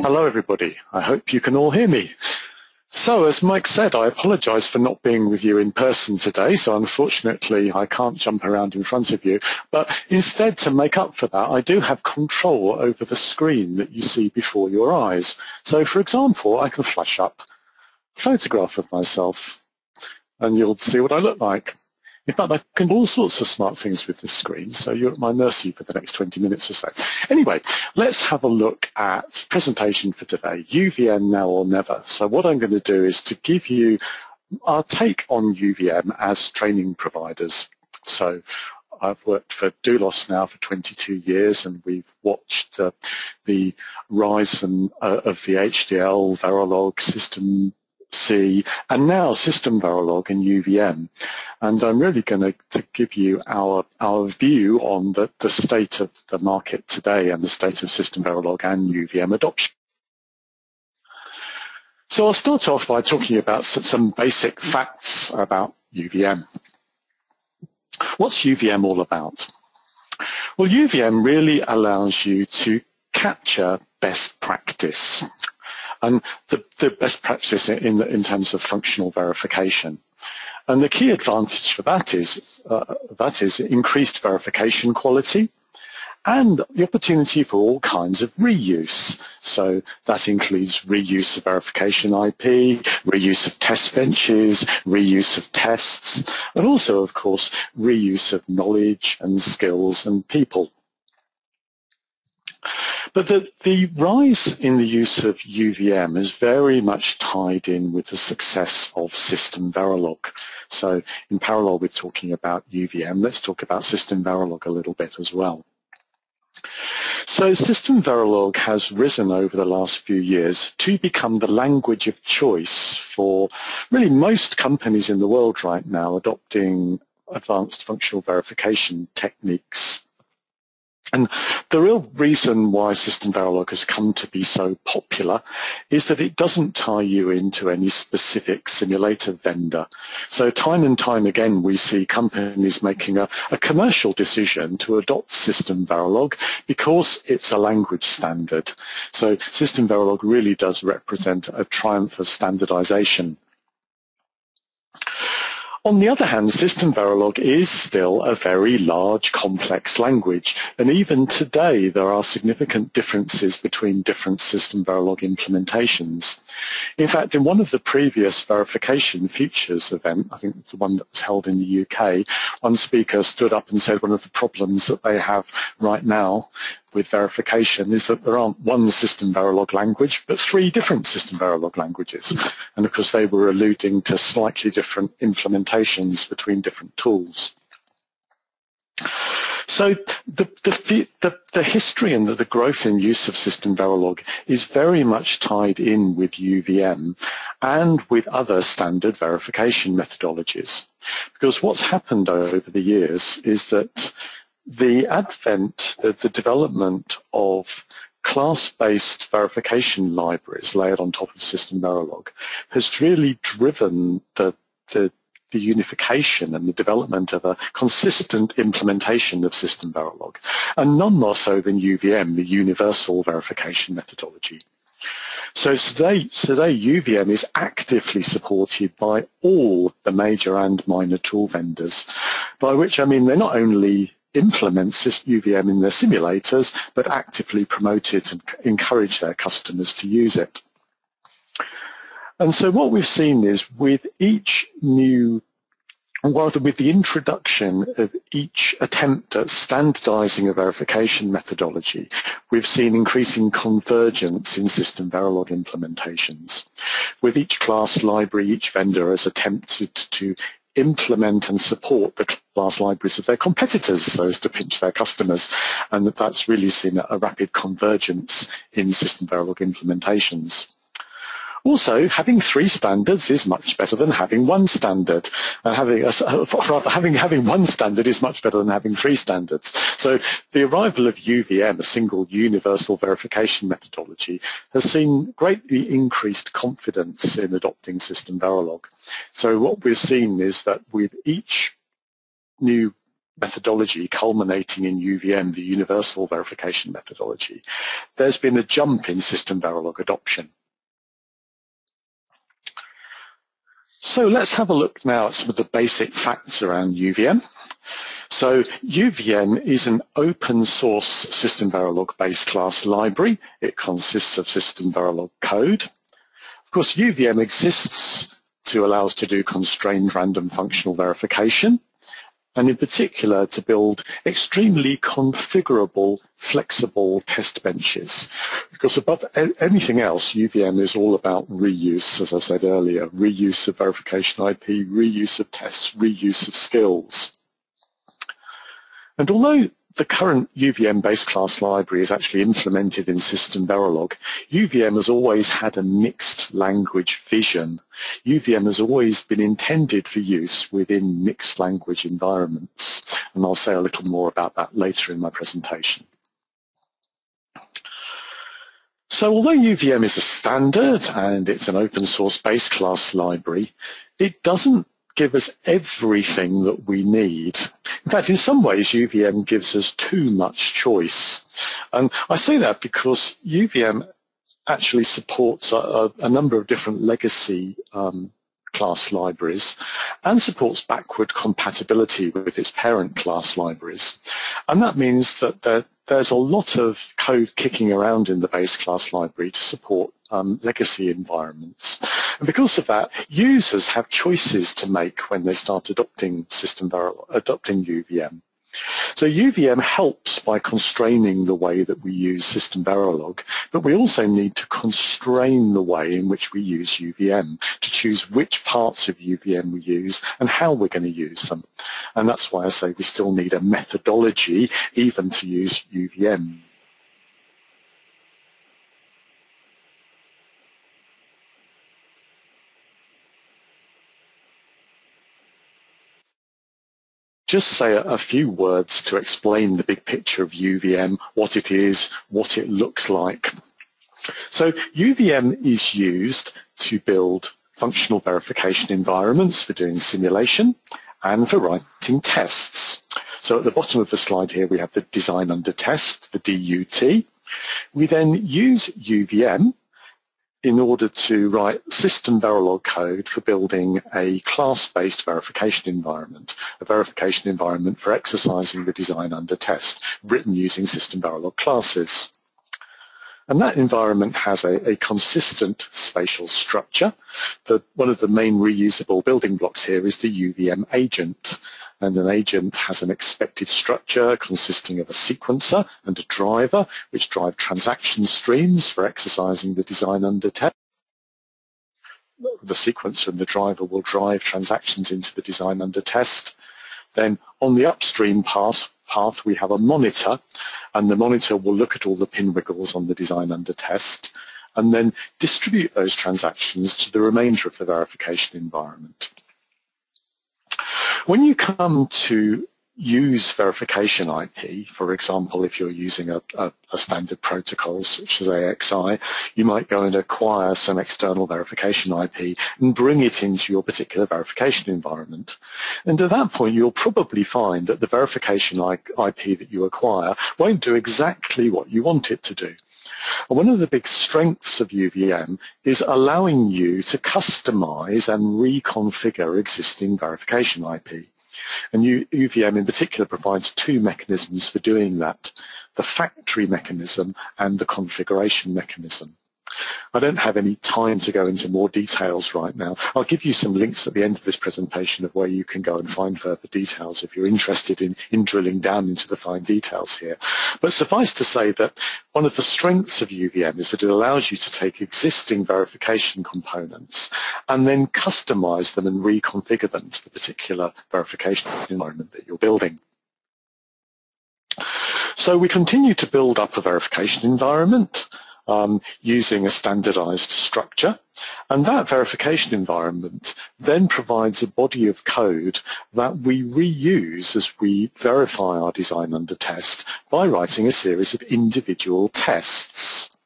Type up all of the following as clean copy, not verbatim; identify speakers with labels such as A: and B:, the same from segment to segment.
A: Hello everybody, I hope you can all hear me. So as Mike said, I apologize for not being with you in person today, so unfortunately I can't jump around in front of you, but instead to make up for that I do have control over the screen that you see before your eyes. So for example, I can flash up a photograph of myself and you'll see what I look like. In fact, I can do all sorts of smart things with this screen, so you're at my mercy for the next 20 minutes or so. Anyway, let's have a look at the presentation for today, UVM Now or Never. So what I'm going to do is to give you our take on UVM as training providers. So I've worked for Doulos now for 22 years, and we've watched the rise of VHDL, Verilog, System C, and now SystemVerilog and UVM. And I'm really going to give you our view on the state of the market today and the state of SystemVerilog and UVM adoption. So I'll start off by talking about some basic facts about UVM. What's UVM all about? Well, UVM really allows you to capture best practice. And the best practice in terms of functional verification. And the key advantage for that is increased verification quality and the opportunity for all kinds of reuse. So that includes reuse of verification IP, reuse of test benches, reuse of tests, and also, of course, reuse of knowledge and skills and people. But the rise in the use of UVM is very much tied in with the success of SystemVerilog. So in parallel with talking about UVM, let's talk about SystemVerilog a little bit as well. So SystemVerilog has risen over the last few years to become the language of choice for really most companies in the world right now adopting advanced functional verification techniques. And the real reason why SystemVerilog has come to be so popular is that it doesn't tie you into any specific simulator vendor. So time and time again we see companies making a commercial decision to adopt SystemVerilog because it's a language standard. So SystemVerilog really does represent a triumph of standardization. On the other hand, SystemVerilog is still a very large, complex language, and even today there are significant differences between different SystemVerilog implementations. In fact, in one of the previous verification futures event, I think the one that was held in the UK, one speaker stood up and said one of the problems that they have right now with verification is that there aren't one SystemVerilog language, but 3 different SystemVerilog languages. And of course, they were alluding to slightly different implementations between different tools. So the history and the growth in use of SystemVerilog is very much tied in with UVM and with other standard verification methodologies. Because what's happened over the years is that the advent, the development of class-based verification libraries layered on top of SystemVerilog has really driven the unification and the development of a consistent implementation of SystemVerilog, and none more so than UVM, the universal verification methodology. So today UVM is actively supported by all the major and minor tool vendors, by which I mean they not only implement UVM in their simulators, but actively promote it and encourage their customers to use it. And so what we've seen is with each new, rather with the introduction of each attempt at standardizing a verification methodology, we've seen increasing convergence in SystemVerilog implementations. With each class library, each vendor has attempted to implement and support the class libraries of their competitors so as to pinch their customers, and that's really seen a rapid convergence in SystemVerilog implementations. Also, having 3 standards is much better than having 1 standard. And having 1 standard is much better than having 3 standards. So the arrival of UVM, a single universal verification methodology, has seen greatly increased confidence in adopting SystemVerilog. So what we've seen is that with each new methodology culminating in UVM, the Universal Verification Methodology, there's been a jump in SystemVerilog adoption. So let's have a look now at some of the basic facts around UVM. So UVM is an open source SystemVerilog base class library. It consists of SystemVerilog code. Of course, UVM exists to allow us to do constrained random functional verification, and in particular to build extremely configurable, flexible test benches. Because above anything else, UVM is all about reuse, as I said earlier, reuse of verification IP, reuse of tests, reuse of skills. And although the current UVM base class library is actually implemented in SystemVerilog, UVM has always had a mixed language vision. UVM has always been intended for use within mixed language environments, and I'll say a little more about that later in my presentation. So although UVM is a standard and it's an open source base class library, it doesn't give us everything that we need. In fact, in some ways, UVM gives us too much choice. And I say that because UVM actually supports a number of different legacy class libraries and supports backward compatibility with its parent class libraries. And that means that there's a lot of code kicking around in the base class library to support legacy environments. And because of that, users have choices to make when they start adopting UVM. So UVM helps by constraining the way that we use SystemVerilog, but we also need to constrain the way in which we use UVM to choose which parts of UVM we use and how we're going to use them. And that's why I say we still need a methodology even to use UVM. Just say a few words to explain the big picture of UVM, what it is, what it looks like. So UVM is used to build functional verification environments for doing simulation and for writing tests. So at the bottom of the slide here we have the design under test, the DUT. We then use UVM in order to write SystemVerilog code for building a class-based verification environment, a verification environment for exercising the design under test, written using SystemVerilog classes. And that environment has a consistent spatial structure. One of the main reusable building blocks here is the UVM agent. And an agent has an expected structure consisting of a sequencer and a driver, which drive transaction streams for exercising the design under test. The sequencer and the driver will drive transactions into the design under test. Then on the upstream path we have a monitor, and the monitor will look at all the pin wiggles on the design under test and then distribute those transactions to the remainder of the verification environment. When you come to use verification IP, for example, if you're using a standard protocol such as AXI, you might go and acquire some external verification IP and bring it into your particular verification environment. And at that point, you'll probably find that the verification IP that you acquire won't do exactly what you want it to do. And one of the big strengths of UVM is allowing you to customize and reconfigure existing verification IP. And UVM in particular provides two mechanisms for doing that, the factory mechanism and the configuration mechanism. I don't have any time to go into more details right now. I'll give you some links at the end of this presentation of where you can go and find further details if you're interested in drilling down into the fine details here. But suffice to say that one of the strengths of UVM is that it allows you to take existing verification components and then customize them and reconfigure them to the particular verification environment that you're building. So we continue to build up a verification environment using a standardized structure, and that verification environment then provides a body of code that we reuse as we verify our design under test by writing a series of individual tests.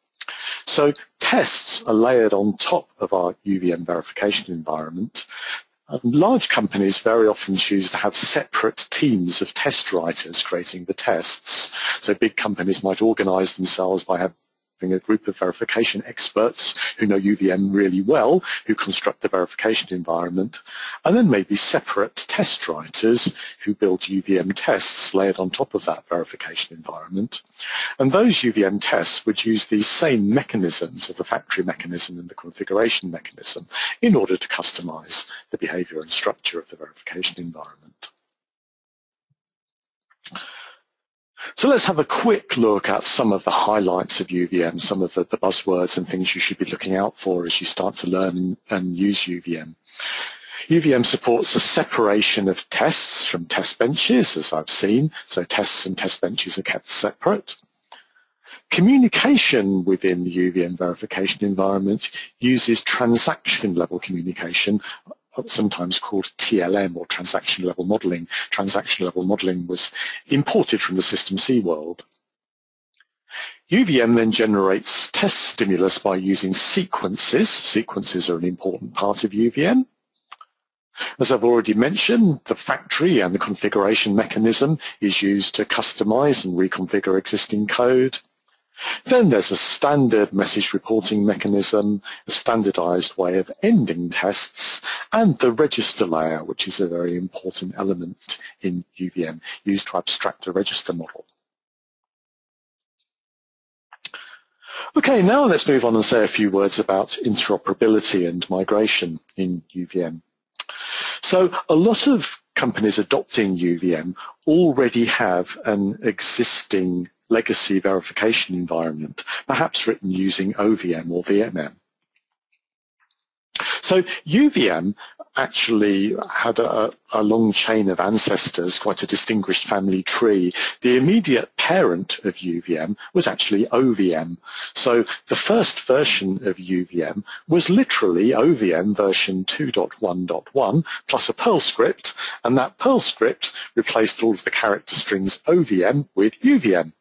A: So tests are layered on top of our UVM verification environment, Large companies very often choose to have separate teams of test writers creating the tests. So big companies might organize themselves by having a group of verification experts who know UVM really well, who construct the verification environment, and then maybe separate test writers who build UVM tests layered on top of that verification environment. And those UVM tests would use these same mechanisms of the factory mechanism and the configuration mechanism in order to customize the behavior and structure of the verification environment. So let's have a quick look at some of the highlights of UVM, some of the buzzwords and things you should be looking out for as you start to learn and use UVM. UVM supports the separation of tests from test benches, as I've seen, so tests and test benches are kept separate. Communication within the UVM verification environment uses transaction-level communication, sometimes called TLM, or transaction-level modeling. Transaction-level modeling was imported from the System C world. UVM then generates test stimulus by using sequences. Sequences are an important part of UVM. As I've already mentioned, the factory and the configuration mechanism is used to customize and reconfigure existing code. Then there's a standard message reporting mechanism, a standardized way of ending tests, and the register layer, which is a very important element in UVM, used to abstract a register model. Okay, now let's move on and say a few words about interoperability and migration in UVM. So a lot of companies adopting UVM already have an existing legacy verification environment, perhaps written using OVM or VMM. So UVM actually had a long chain of ancestors, quite a distinguished family tree. The immediate parent of UVM was actually OVM. So the first version of UVM was literally OVM version 2.1.1 plus a Perl script, and that Perl script replaced all of the character strings OVM with UVM.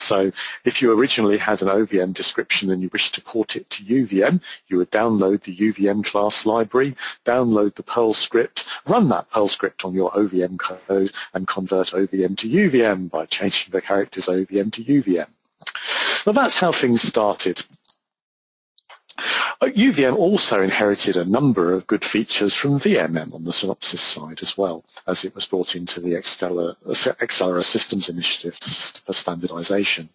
A: So if you originally had an OVM description and you wished to port it to UVM, you would download the UVM class library, download the Perl script, run that Perl script on your OVM code, and convert OVM to UVM by changing the characters OVM to UVM. Well, that's how things started. UVM also inherited a number of good features from VMM on the Synopsys side as well, as it was brought into the Accelera Systems Initiative for standardization.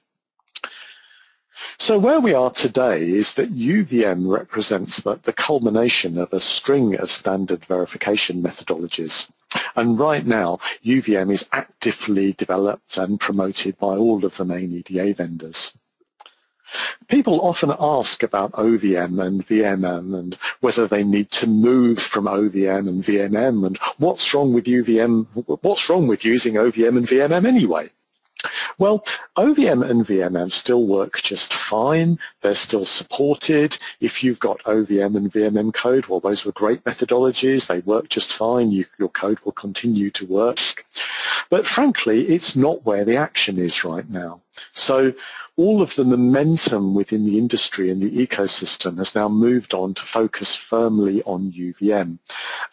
A: So where we are today is that UVM represents the culmination of a string of standard verification methodologies. And right now, UVM is actively developed and promoted by all of the main EDA vendors. People often ask about OVM and VMM and whether they need to move from OVM and VMM and what's wrong with UVM, what's wrong with using OVM and VMM anyway? Well, OVM and VMM still work just fine. They're still supported. If you've got OVM and VMM code, well, those were great methodologies. They work just fine. Your code will continue to work. But frankly, it's not where the action is right now. So all of the momentum within the industry and the ecosystem has now moved on to focus firmly on UVM.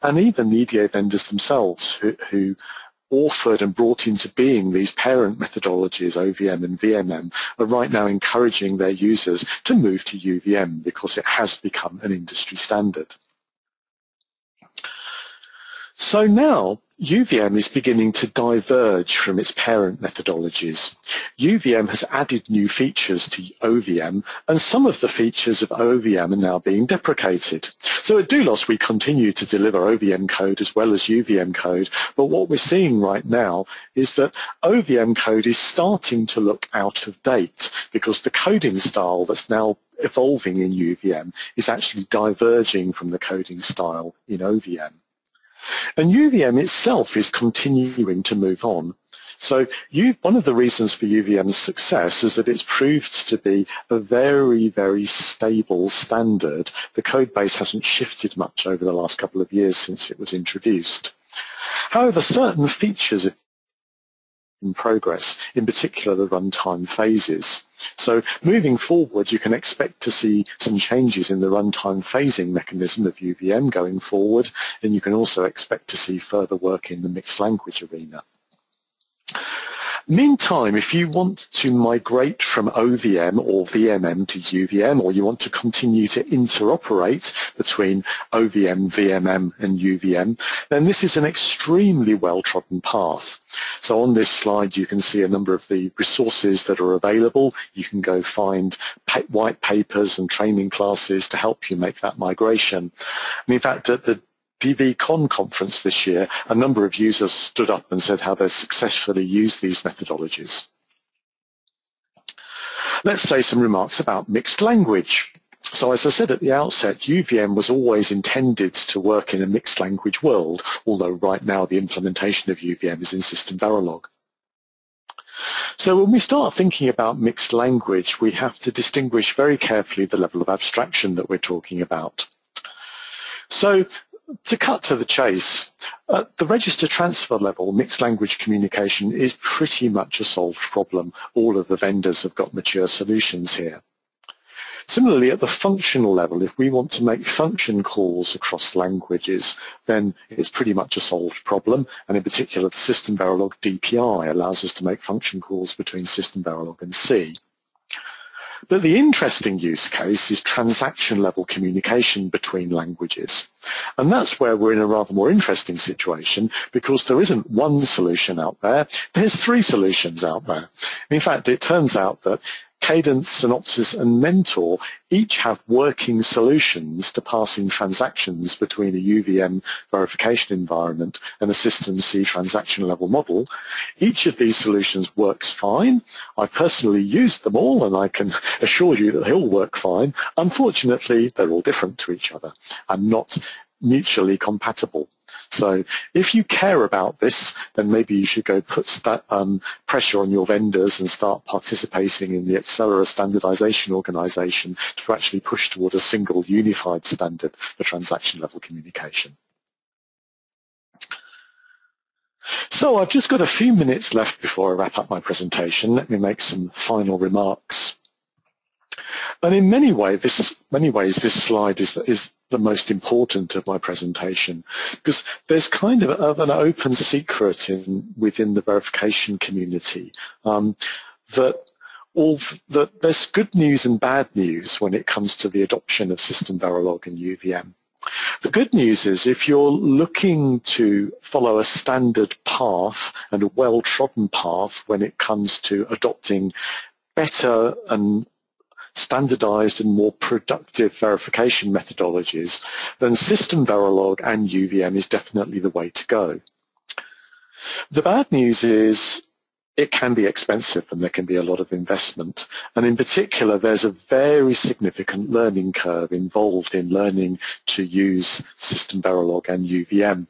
A: And even the EDA vendors themselves who authored and brought into being these parent methodologies, OVM and VMM, are right now encouraging their users to move to UVM because it has become an industry standard. So now UVM is beginning to diverge from its parent methodologies. UVM has added new features to OVM, and some of the features of OVM are now being deprecated. So at Doulos, we continue to deliver OVM code as well as UVM code, but what we're seeing right now is that OVM code is starting to look out of date because the coding style that's now evolving in UVM is actually diverging from the coding style in OVM. And UVM itself is continuing to move on. So one of the reasons for UVM's success is that it's proved to be a very, very stable standard. The code base hasn't shifted much over the last couple of years since it was introduced. However, certain features of in progress, in particular the runtime phases. So moving forward, you can expect to see some changes in the runtime phasing mechanism of UVM going forward, and you can also expect to see further work in the mixed language arena. Meantime, if you want to migrate from OVM or VMM to UVM, or you want to continue to interoperate between OVM, VMM and UVM, then this is an extremely well-trodden path. So on this slide you can see a number of the resources that are available. You can go find white papers and training classes to help you make that migration. And in fact, at the DVCon conference this year, a number of users stood up and said how they successfully used these methodologies. Let's say some remarks about mixed language. So as I said at the outset, UVM was always intended to work in a mixed language world, although right now the implementation of UVM is in SystemVerilog. So when we start thinking about mixed language, we have to distinguish very carefully the level of abstraction that we're talking about. So to cut to the chase, at the register transfer level, mixed language communication is pretty much a solved problem. All of the vendors have got mature solutions here. Similarly, at the functional level, if we want to make function calls across languages, then it's pretty much a solved problem, and in particular the SystemVerilog DPI allows us to make function calls between SystemVerilog and C. But the interesting use case is transaction-level communication between languages. And that's where we're in a rather more interesting situation, because there isn't one solution out there, there's three solutions out there. In fact, it turns out that Cadence, Synopsys, and Mentor each have working solutions to passing transactions between a UVM verification environment and a System C transaction-level model. Each of these solutions works fine. I've personally used them all, and I can assure you that they all work fine. Unfortunately, they're all different to each other and not mutually compatible. So if you care about this, then maybe you should go put pressure on your vendors and start participating in the Accelera Standardization Organization to actually push toward a single unified standard for transaction-level communication. So I've just got a few minutes left before I wrap up my presentation. Let me make some final remarks. And in many ways, this slide is the most important of my presentation, because there's kind of an open secret within the verification community that there's good news and bad news when it comes to the adoption of SystemVerilog and UVM. The good news is if you're looking to follow a standard path and a well-trodden path when it comes to adopting better and standardized and more productive verification methodologies, then SystemVerilog and UVM is definitely the way to go. The bad news is it can be expensive and there can be a lot of investment, and in particular there's a very significant learning curve involved in learning to use SystemVerilog and UVM.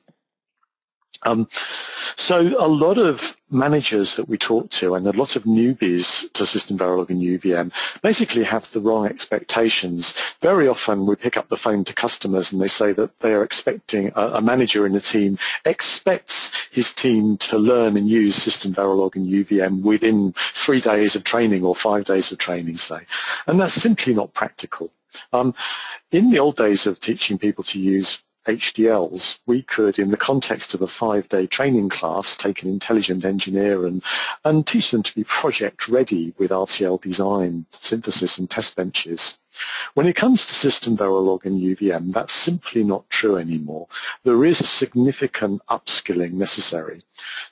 A: So a lot of managers that we talk to and a lot of newbies to SystemVerilog and UVM basically have the wrong expectations. Very often we pick up the phone to customers and they say that they are expecting, a manager in a team expects his team to learn and use SystemVerilog and UVM within 3 days of training or 5 days of training, say. And that's simply not practical. In the old days of teaching people to use HDLs, we could, in the context of a 5-day training class, take an intelligent engineer and teach them to be project ready with RTL design, synthesis and test benches. When it comes to SystemVerilog and UVM, that's simply not true anymore. There is a significant upskilling necessary.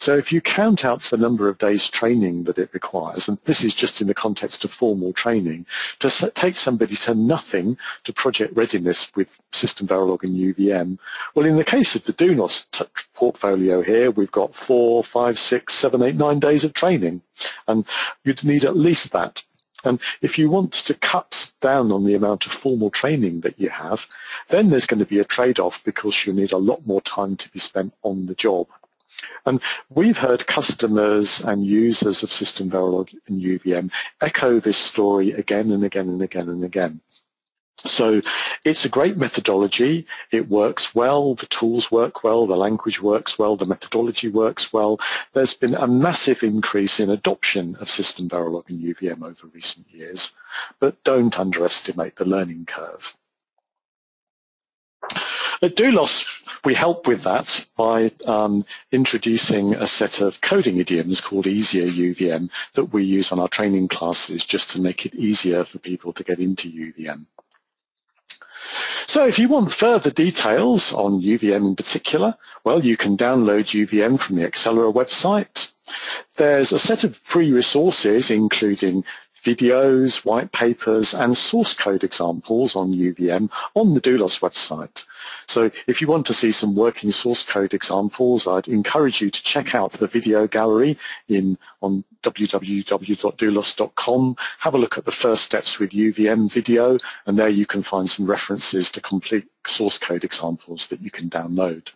A: So if you count out the number of days training that it requires, and this is just in the context of formal training, to take somebody to nothing to project readiness with SystemVerilog and UVM, well, in the case of the DUNOS portfolio here, we've got 4, 5, 6, 7, 8, 9 days of training, and you'd need at least that. And if you want to cut down on the amount of formal training that you have, then there's going to be a trade-off because you'll need a lot more time to be spent on the job. And we've heard customers and users of SystemVerilog and UVM echo this story again and again and again and again. So it's a great methodology. It works well, the tools work well, the language works well, the methodology works well. There's been a massive increase in adoption of SystemVerilog and UVM over recent years, but don't underestimate the learning curve. At Doulos, we help with that by introducing a set of coding idioms called Easier UVM that we use on our training classes just to make it easier for people to get into UVM. So if you want further details on UVM in particular, well, you can download UVM from the Accelera website. There's a set of free resources, including videos, white papers, and source code examples on UVM on the Doulos website. So if you want to see some working source code examples, I'd encourage you to check out the video gallery on www.doulos.com. Have a look at the first steps with UVM video, and there you can find some references to complete source code examples that you can download.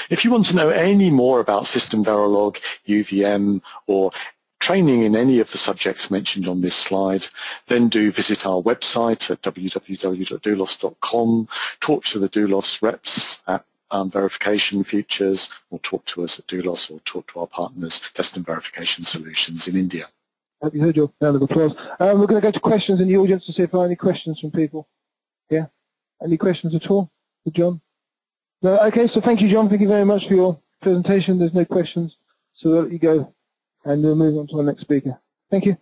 A: If you want to know any more about SystemVerilog, UVM, or training in any of the subjects mentioned on this slide, then do visit our website at www.doulos.com, talk to the Doulos reps at Verification Futures, or talk to us at Doulos, or talk to our partners, Test and Verification Solutions in India.
B: Have you heard your round of applause? We're going to go to questions in the audience to see if there are any questions from people. Yeah? Any questions at all for John? No? Okay, so thank you, John. Thank you very much for your presentation. There's no questions, so we'll let you go. And we'll move on to our next speaker. Thank you.